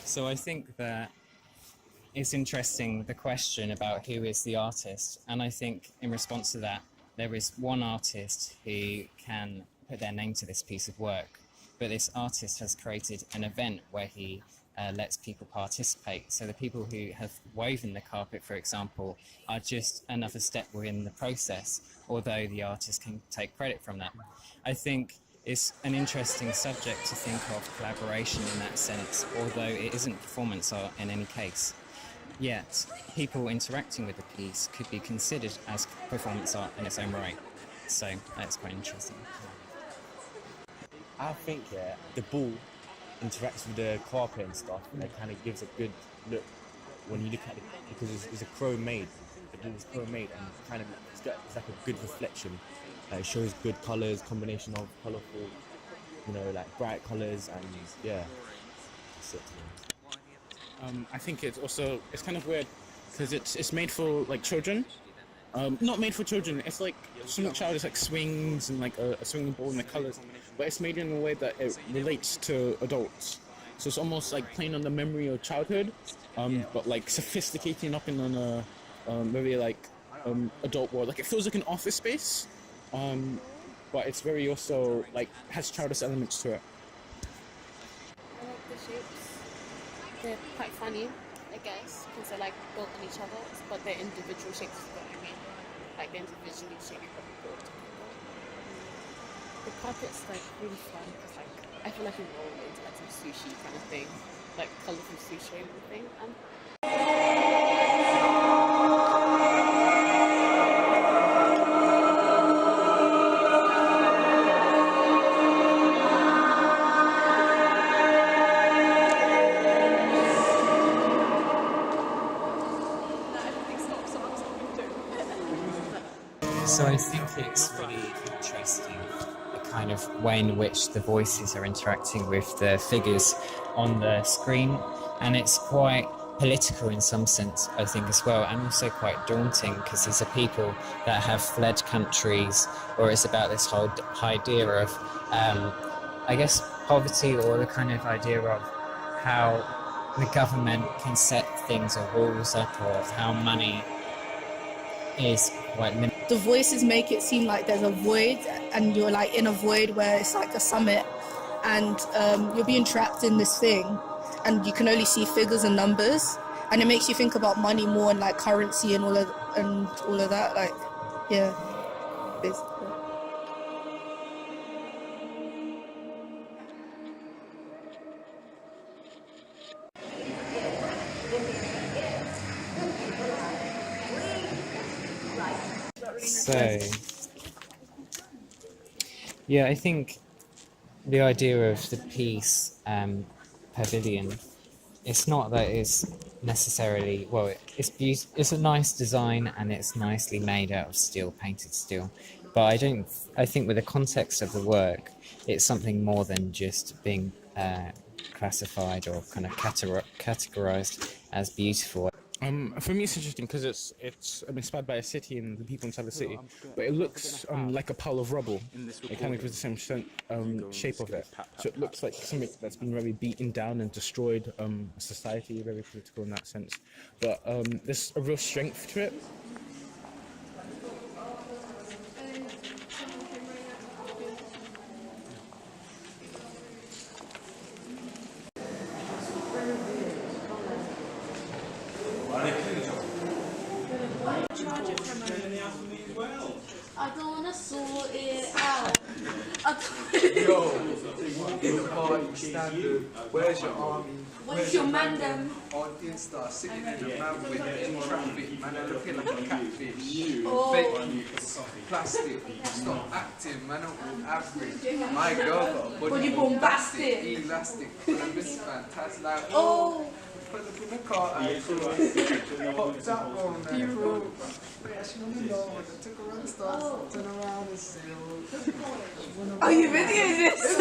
So I think that it's interesting, the question about who is the artist, and I think in response to that, there is one artist who can put their name to this piece of work, but this artist has created an event where he lets people participate. So the people who have woven the carpet, for example, are just another step within the process, although the artist can take credit from that. I think it's an interesting subject to think of collaboration in that sense, although it isn't performance art in any case. Yet, people interacting with the piece could be considered as performance art in its own right. So that's quite interesting. I think the ball interacts with the carpet and stuff, and it kind of gives a good look when you look at it, because it's a chrome made. The ball is chrome made, and kind of it's like a good reflection. It shows good colours, combination of colourful, like bright colours, and yeah, that's it. I think it's kind of weird because it's made for like children. Not made for children. It's like some child is like swings and like a swinging ball and the colours, but it's made in a way that it relates to adults. So it's almost like playing on the memory of childhood, but like sophisticating up in on a very like adult world. Like it feels like an office space, but it's very also like has childish elements to it. I like the shapes. They're quite funny, I guess, because they're like built on each other, but they're individual shapes, is what I mean. Like they're individually shaped but built together. The carpet's like really fun because like I feel like we roll into like some sushi kind of thing, like colourful sushi and everything. So I think it's really interesting the kind of way in which the voices are interacting with the figures on the screen, and it's quite political in some sense, I think, as well, and also quite daunting because these are people that have fled countries, or it's about this whole idea of, I guess, poverty, or the kind of idea of how the government can set things or rules up, or how money is quite limited. The voices make it seem like there's a void, and you're like in a void where it's like a summit, and you're being trapped in this thing, and you can only see figures and numbers, and it makes you think about money more and like currency and all of that. Like, yeah, basically. So, yeah, I think the idea of the piece pavilion, it's not that it's necessarily, well, it's a nice design and it's nicely made out of steel, painted steel, but I think with the context of the work, it's something more than just being classified or kind of categorized as beautiful. For me, it's interesting because it's inspired by a city and the people inside the city, but it looks like a pile of rubble. It kind of gives the same shape of it, so it looks like something that's been very beaten down and destroyed. Society, very political in that sense, but there's a real strength to it. I don't want to sort it out. Yo, in the party standard, where's your army? What's your mandem? On Insta, sitting in the man with in traffic, man, I'm looking like a catfish. Oh. Fake, plastic, stop acting, man, I'm all average. My girl got a Body bombastic. Elastic, I'm this fantastic. Like, Oh. put up in the car, I popped up on that road. She don't know, I took her around the stars, turn around and sail. Are you videoing this?